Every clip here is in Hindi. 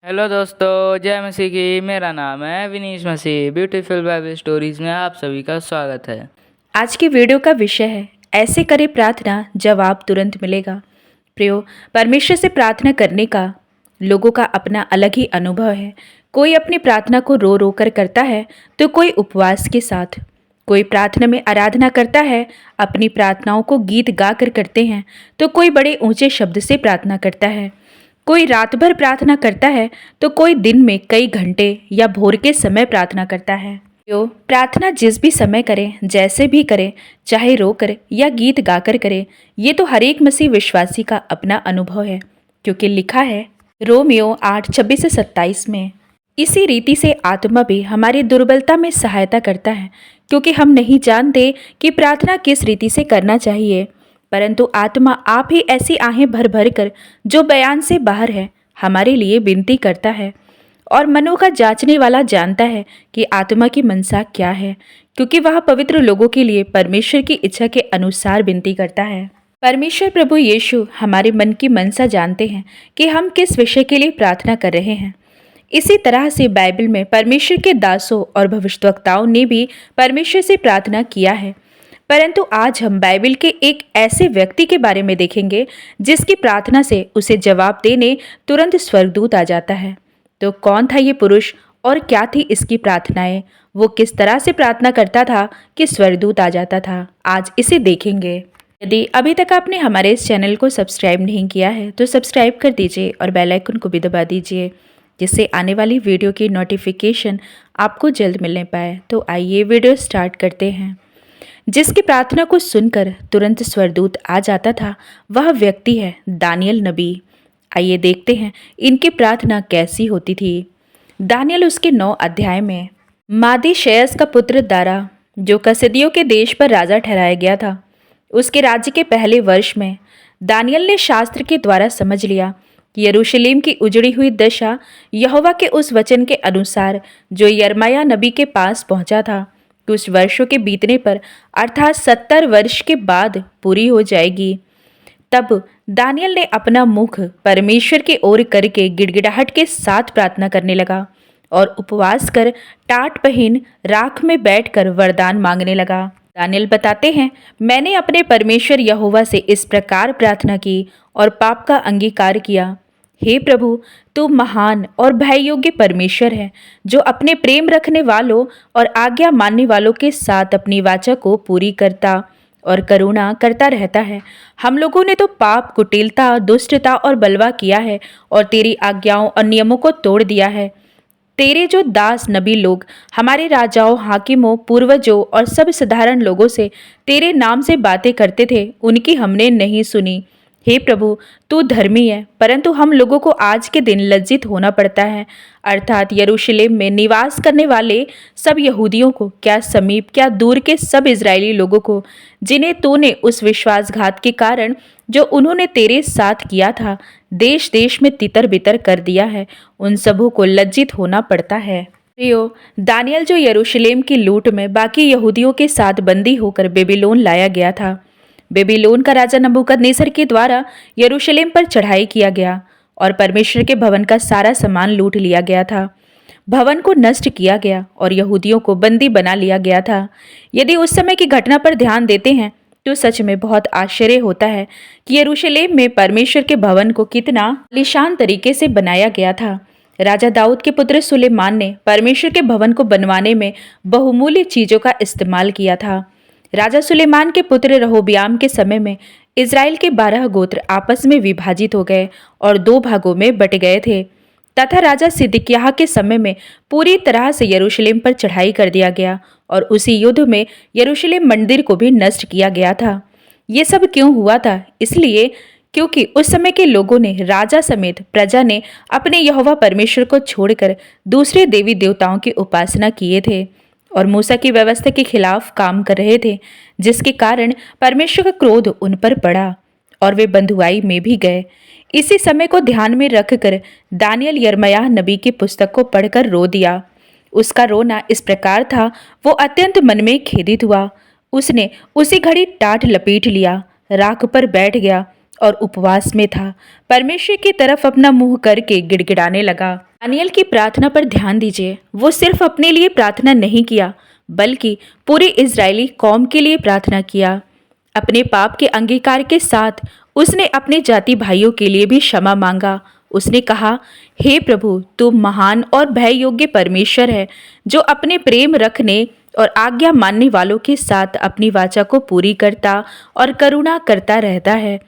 हेलो दोस्तों, जय मसीह की। मेरा नाम है विनीश मसीह। ब्यूटीफुल बाइबल स्टोरीज में आप सभी का स्वागत है। आज की वीडियो का विषय है ऐसे करे प्रार्थना, जवाब तुरंत मिलेगा। प्रियो, परमेश्वर से प्रार्थना करने का लोगों का अपना अलग ही अनुभव है। कोई अपनी प्रार्थना को रो रो कर करता है तो कोई उपवास के साथ, कोई प्रार्थना में आराधना करता है, अपनी प्रार्थनाओं को गीत गा कर करते हैं, तो कोई बड़े ऊंचे शब्द से प्रार्थना करता है। कोई रात भर प्रार्थना करता है तो कोई दिन में कई घंटे या भोर के समय प्रार्थना करता है। तो प्रार्थना जिस भी समय करें, जैसे भी करें, चाहे रो कर या गीत गाकर करें, ये तो हर एक मसीह विश्वासी का अपना अनुभव है, क्योंकि लिखा है रोमियो 8:26-27 में, इसी रीति से आत्मा भी हमारी दुर्बलता में सहायता करता है, क्योंकि हम नहीं जानते कि प्रार्थना किस रीति से करना चाहिए, परंतु आत्मा आप ही ऐसी आहें भर भर कर, जो बयान से बाहर है, हमारे लिए विनती करता है। और मनों का जांचने वाला जानता है कि आत्मा की मनसा क्या है, क्योंकि वह पवित्र लोगों के लिए परमेश्वर की इच्छा के अनुसार विनती करता है। परमेश्वर प्रभु यीशु हमारे मन की मनसा जानते हैं कि हम किस विषय के लिए प्रार्थना कर रहे हैं। इसी तरह से बाइबल में परमेश्वर के दासों और भविष्यवक्ताओं ने भी परमेश्वर से प्रार्थना किया है, परंतु आज हम बाइबल के एक ऐसे व्यक्ति के बारे में देखेंगे जिसकी प्रार्थना से उसे जवाब देने तुरंत स्वर्गदूत आ जाता है। तो कौन था ये पुरुष और क्या थी इसकी प्रार्थनाएं? वो किस तरह से प्रार्थना करता था कि स्वर्गदूत आ जाता था? आज इसे देखेंगे। यदि अभी तक आपने हमारे इस चैनल को सब्सक्राइब नहीं किया है तो सब्सक्राइब कर दीजिए और बेल आइकन को भी दबा दीजिए, जिससे आने वाली वीडियो की नोटिफिकेशन आपको जल्द मिलने पाए। तो आइए वीडियो स्टार्ट करते हैं। जिसकी प्रार्थना को सुनकर तुरंत स्वर्गदूत आ जाता था, वह व्यक्ति है दानियल नबी। आइए देखते हैं इनकी प्रार्थना कैसी होती थी। दानियल उसके 9 अध्याय में, मादी शेयस का पुत्र दारा, जो कसिदियों के देश पर राजा ठहराया गया था, उसके राज्य के पहले वर्ष में दानियल ने शास्त्र के द्वारा समझ लिया कि यरूशलेम की उजड़ी हुई दशा यहोवा के उस वचन के अनुसार जो यिर्मयाह नबी के पास पहुंचा था, कुछ वर्षों के बीतने पर अर्थात 70 वर्ष के बाद पूरी हो जाएगी। तब दानियल ने अपना मुख परमेश्वर की ओर करके गिड़गिड़ाहट के साथ प्रार्थना करने लगा और उपवास कर टाट पहन राख में बैठकर वरदान मांगने लगा। दानियल बताते हैं, मैंने अपने परमेश्वर यहोवा से इस प्रकार प्रार्थना की और पाप का अंगीकार किया। हे प्रभु, तू महान और भय योग्य परमेश्वर है, जो अपने प्रेम रखने वालों और आज्ञा मानने वालों के साथ अपनी वाचा को पूरी करता और करुणा करता रहता है। हम लोगों ने तो पाप, कुटिलता, दुष्टता और बलवा किया है और तेरी आज्ञाओं और नियमों को तोड़ दिया है। तेरे जो दास नबी लोग हमारे राजाओं, हाकिमों, पूर्वजों और सब साधारण लोगों से तेरे नाम से बातें करते थे, उनकी हमने नहीं सुनी। हे प्रभु, तू धर्मी है, परंतु हम लोगों को आज के दिन लज्जित होना पड़ता है, अर्थात यरूशलेम में निवास करने वाले सब यहूदियों को, क्या समीप क्या दूर के सब इजरायली लोगों को, जिन्हें तूने उस विश्वासघात के कारण जो उन्होंने तेरे साथ किया था, देश देश में तितर बितर कर दिया है, उन सबों को लज्जित होना पड़ता है। प्रियो, दानियल जो यरूशलेम की लूट में बाकी यहूदियों के साथ बंदी होकर बेबीलोन लाया गया था, बेबीलोन का राजा नबूकदनेस्सर के द्वारा यरूशलेम पर चढ़ाई किया गया और परमेश्वर के भवन का सारा सामान लूट लिया गया था। भवन को नष्ट किया गया और यहूदियों को बंदी बना लिया गया था। यदि उस समय की घटना पर ध्यान देते हैं तो सच में बहुत आश्चर्य होता है कि यरूशलेम में परमेश्वर के भवन को कितना आलीशान तरीके से बनाया गया था। राजा दाऊद के पुत्र सुलेमान ने परमेश्वर के भवन को बनवाने में बहुमूल्य चीजों का इस्तेमाल किया था। राजा सुलेमान के पुत्र रहोबियाम के समय में इज़राइल के 12 गोत्र आपस में विभाजित हो गए और 2 भागों में बट गए थे, तथा राजा सिदकिय्याह के समय में पूरी तरह से यरूशलेम पर चढ़ाई कर दिया गया और उसी युद्ध में यरूशलेम मंदिर को भी नष्ट किया गया था। ये सब क्यों हुआ था? इसलिए क्योंकि उस समय के लोगों ने, राजा समेत प्रजा ने, अपने यहोवा परमेश्वर को छोड़कर दूसरे देवी देवताओं की उपासना किए थे और मूसा की व्यवस्था के खिलाफ काम कर रहे थे, जिसके कारण परमेश्वर का क्रोध उन पर पड़ा और वे बंधुआई में भी गए। इसी समय को ध्यान में रखकर दानियल यिर्मयाह नबी की पुस्तक को पढ़कर रो दिया। उसका रोना इस प्रकार था, वो अत्यंत मन में खेदित हुआ। उसने उसी घड़ी टाट लपेट लिया, राख पर बैठ गया और उपवास में था। परमेश्वर की तरफ अपना मुंह करके गिड़गिड़ाने लगा। दानियल की प्रार्थना पर ध्यान दीजिए। वो सिर्फ अपने लिए प्रार्थना नहीं किया, बल्कि पूरी इजरायली कौम के लिए प्रार्थना किया। अपने पाप के अंगीकार के साथ उसने अपने जाति भाइयों के लिए भी क्षमा मांगा। उसने कहा, हे प्रभु, तू महान और भय योग्य परमेश्वर है, जो अपने प्रेम रखने और आज्ञा मानने वालों के साथ अपनी वाचा को पूरी करता और करुणा करता रहता है।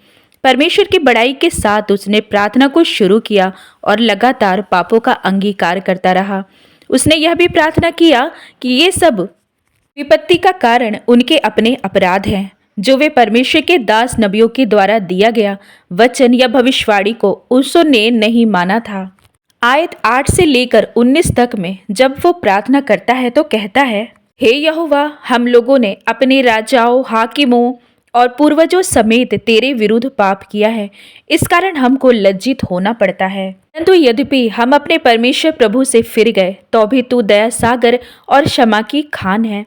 परमेश्वर की बड़ाई के साथ उसने प्रार्थना को शुरू किया और लगातार पापों का अंगीकार करता रहा। उसने यह भी प्रार्थना किया कि ये सब विपत्ति का कारण उनके अपने अपराध हैं, जो वे परमेश्वर के दास नबियों के द्वारा दिया गया वचन या भविष्यवाणी को उसने नहीं माना था। आयत 8 से लेकर 19 तक में जब वो प्रार्थना करता है तो कहता है, हे यहोवा, हम लोगों ने अपने राजाओं, हाकिमों और पूर्वजों समेत तेरे विरुद्ध पाप किया है। इस कारण हमको लज्जित होना पड़ता है। परंतु यद्यपि हम अपने परमेश्वर प्रभु से फिर गए, तो भी तू दया सागर और क्षमा की खान है।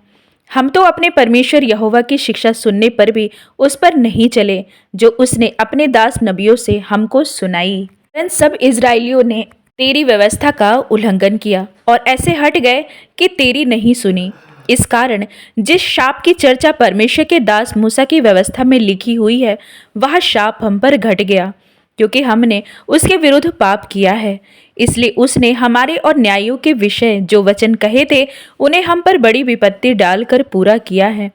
हम तो अपने परमेश्वर यहोवा की शिक्षा सुनने पर भी उस पर नहीं चले, जो उसने अपने दास नबियों से हमको सुनाई। सब इजरायलियों ने तेरी व्यवस्था का उल्लंघन किया और ऐसे हट गए कि तेरी नहीं सुनी। इस कारण जिस शाप की चर्चा परमेश्वर के दास मूसा की व्यवस्था में लिखी हुई है, वह शाप हम पर घट गया, क्योंकि हमने उसके विरुद्ध पाप किया है। इसलिए उसने हमारे और न्यायों के विषय जो वचन कहे थे, उन्हें हम पर बड़ी विपत्ति डालकर पूरा किया है।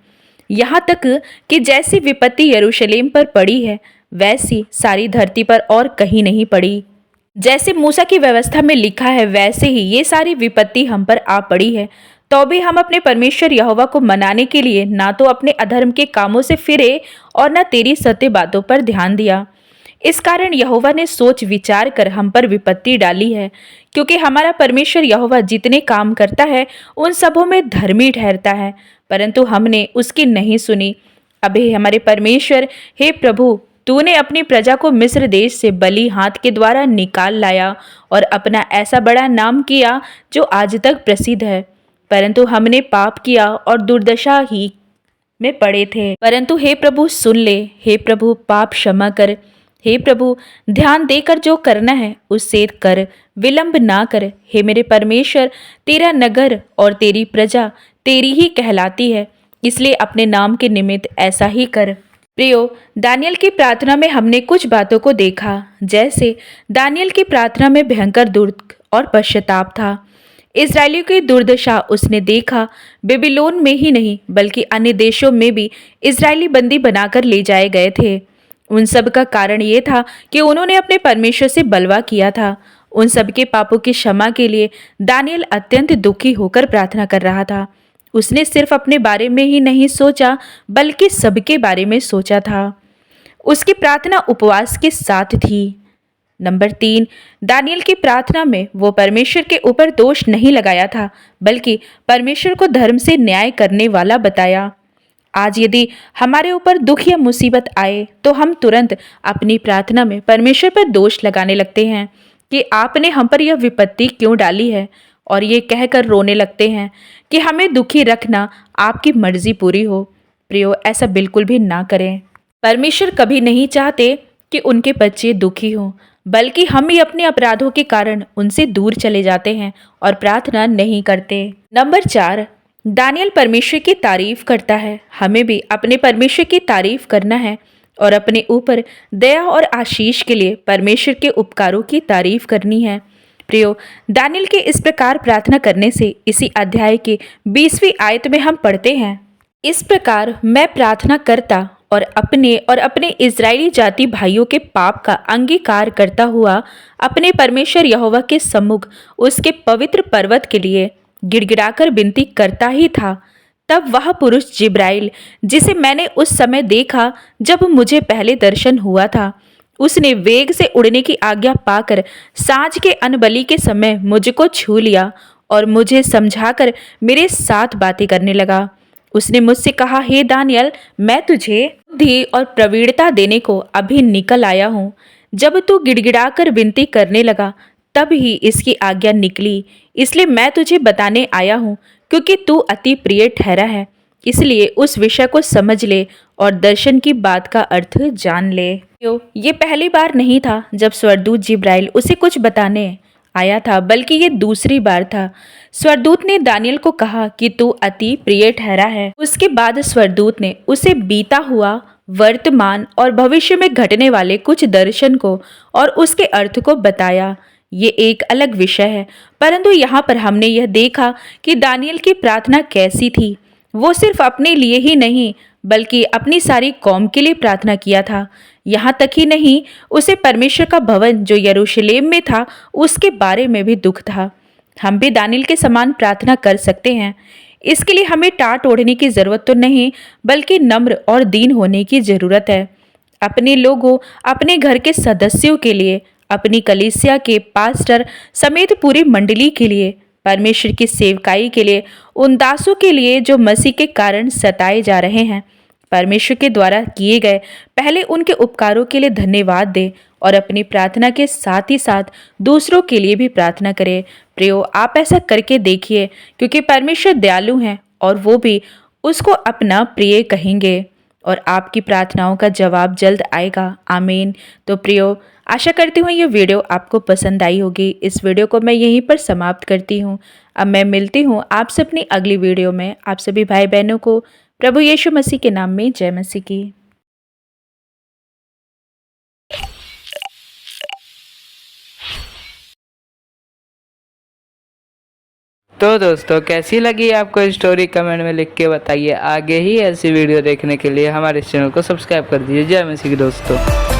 यहाँ तक कि जैसी विपत्ति यरूशलेम पर पड़ी है, वैसी सारी धरती पर और कहीं नहीं पड़ी। जैसे मूसा की व्यवस्था में लिखा है, वैसे ही ये सारी विपत्ति हम पर आ पड़ी है। तो भी हम अपने परमेश्वर यहोवा को मनाने के लिए ना तो अपने अधर्म के कामों से फिरे और न तेरी सत्य बातों पर ध्यान दिया। इस कारण यहोवा ने सोच विचार कर हम पर विपत्ति डाली है, क्योंकि हमारा परमेश्वर यहोवा जितने काम करता है उन सबों में धर्मी ठहरता है, परंतु हमने उसकी नहीं सुनी। अबे हमारे परमेश्वर, हे प्रभु, तूने अपनी प्रजा को मिस्र देश से बली हाथ के द्वारा निकाल लाया और अपना ऐसा बड़ा नाम किया जो आज तक प्रसिद्ध है। परंतु हमने पाप किया और दुर्दशा ही में पड़े थे। परंतु हे प्रभु, सुन ले। हे प्रभु, पाप क्षमा कर। हे प्रभु, ध्यान देकर जो करना है उससे कर, विलंब ना कर। हे मेरे परमेश्वर, तेरा नगर और तेरी प्रजा तेरी ही कहलाती है, इसलिए अपने नाम के निमित्त ऐसा ही कर। प्रियो, दानियल की प्रार्थना में हमने कुछ बातों को देखा। जैसे दानियल की प्रार्थना में भयंकर दुख और पश्चाताप था। इजरायलियों की दुर्दशा उसने देखा। बेबीलोन में ही नहीं बल्कि अन्य देशों में भी इजरायली बंदी बनाकर ले जाए गए थे। उन सब का कारण ये था कि उन्होंने अपने परमेश्वर से बलवा किया था। उन सब के पापों की क्षमा के लिए दानियल अत्यंत दुखी होकर प्रार्थना कर रहा था। उसने सिर्फ अपने बारे में ही नहीं सोचा, बल्कि सबके बारे में सोचा था। उसकी प्रार्थना उपवास के साथ थी। नंबर 3, दानियल की प्रार्थना में वो परमेश्वर के ऊपर दोष नहीं लगाया था, बल्कि परमेश्वर को धर्म से न्याय करने वाला बताया। आज यदि हमारे ऊपर दुख या मुसीबत आए, तो हम तुरंत अपनी प्रार्थना में परमेश्वर पर दोष लगाने लगते हैं कि आपने हम पर यह विपत्ति क्यों डाली है, और ये कहकर रोने लगते हैं कि हमें दुखी रखना, आपकी मर्जी पूरी हो। प्रियो, ऐसा बिल्कुल भी ना करें। परमेश्वर कभी नहीं चाहते कि उनके बच्चे दुखी हों, बल्कि हम ही अपने अपराधों के कारण उनसे दूर चले जाते हैं और प्रार्थना नहीं करते। नंबर 4, दानियल परमेश्वर की तारीफ करता है। हमें भी अपने परमेश्वर की तारीफ करना है और अपने ऊपर दया और आशीष के लिए परमेश्वर के उपकारों की तारीफ करनी है। प्रियो, दानियल के इस प्रकार प्रार्थना करने से इसी अध्याय के 20वीं आयत में हम पढ़ते हैं, इस प्रकार मैं प्रार्थना करता और अपने इजरायली जाति भाइयों के पाप का अंगीकार करता हुआ अपने परमेश्वर यहोवा के सम्मुख उसके पवित्र पर्वत के लिए गिड़गिड़ाकर विनती करता ही था। तब वह पुरुष जिब्राइल, जिसे मैंने उस समय देखा जब मुझे पहले दर्शन हुआ था, उसने वेग से उड़ने की आज्ञा पाकर सांझ के अनबली के समय मुझको छू लिया और मुझे समझाकर मेरे साथ बातें करने लगा। उसने मुझसे कहा, हे दानियल, मैं तुझे बुद्धि और प्रवीणता देने को अभी निकल आया हूँ। जब तू गिड़गिड़ाकर विनती करने लगा, तब ही इसकी आज्ञा निकली। इसलिए मैं तुझे बताने आया हूँ, क्योंकि तू अति प्रिय ठहरा है। इसलिए उस विषय को समझ ले और दर्शन की बात का अर्थ जान ले। ये पहली बार नहीं था जब स्वर्गदूत जिब्राइल उसे कुछ बताने आया था, बल्कि ये दूसरी बार था। स्वर्गदूत ने दानियल को कहा कि तू अति प्रिय ठहरा है। उसके बाद स्वर्गदूत ने उसे बीता हुआ, वर्तमान और भविष्य में घटने वाले कुछ दर्शन को और उसके अर्थ को बताया। ये एक अलग विषय है, परंतु यहाँ पर हमने यह देखा कि दानियल की प्रार्थना कैसी थी। वो सिर्फ अपने लिए ही नहीं बल्कि अपनी सारी कौम के लिए प्रार्थना किया था। यहाँ तक ही नहीं, उसे परमेश्वर का भवन जो यरूशलेम में था उसके बारे में भी दुख था। हम भी दानियल के समान प्रार्थना कर सकते हैं। इसके लिए हमें टाट ओढ़ने की ज़रूरत तो नहीं, बल्कि नम्र और दीन होने की ज़रूरत है। अपने लोगों, अपने घर के सदस्यों के लिए, अपनी कलीसिया के पास्टर समेत पूरी मंडली के लिए, परमेश्वर की सेवकाई के लिए, उन दासों के लिए जो मसीह के कारण सताए जा रहे हैं। परमेश्वर के द्वारा किए गए पहले उनके उपकारों के लिए धन्यवाद दें और अपनी प्रार्थना के साथ ही साथ दूसरों के लिए भी प्रार्थना करें। प्रियो, आप ऐसा करके देखिए, क्योंकि परमेश्वर दयालु हैं और वो भी उसको अपना प्रिय कहेंगे और आपकी प्रार्थनाओं का जवाब जल्द आएगा। आमीन। तो प्रियो, आशा करती हूँ ये वीडियो आपको पसंद आई होगी। इस वीडियो को मैं यहीं पर समाप्त करती हूँ। अब मैं मिलती हूँ आपसे अपनी अगली वीडियो में। आप सभी भाई बहनों को प्रभु यीशु मसीह के नाम में जय मसीह की। तो दोस्तों, कैसी लगी आपको स्टोरी कमेंट में लिख के बताइए। आगे ही ऐसी वीडियो देखने के लिए हमारे चैनल को सब्सक्राइब कर दीजिए। जय मसीह की दोस्तों।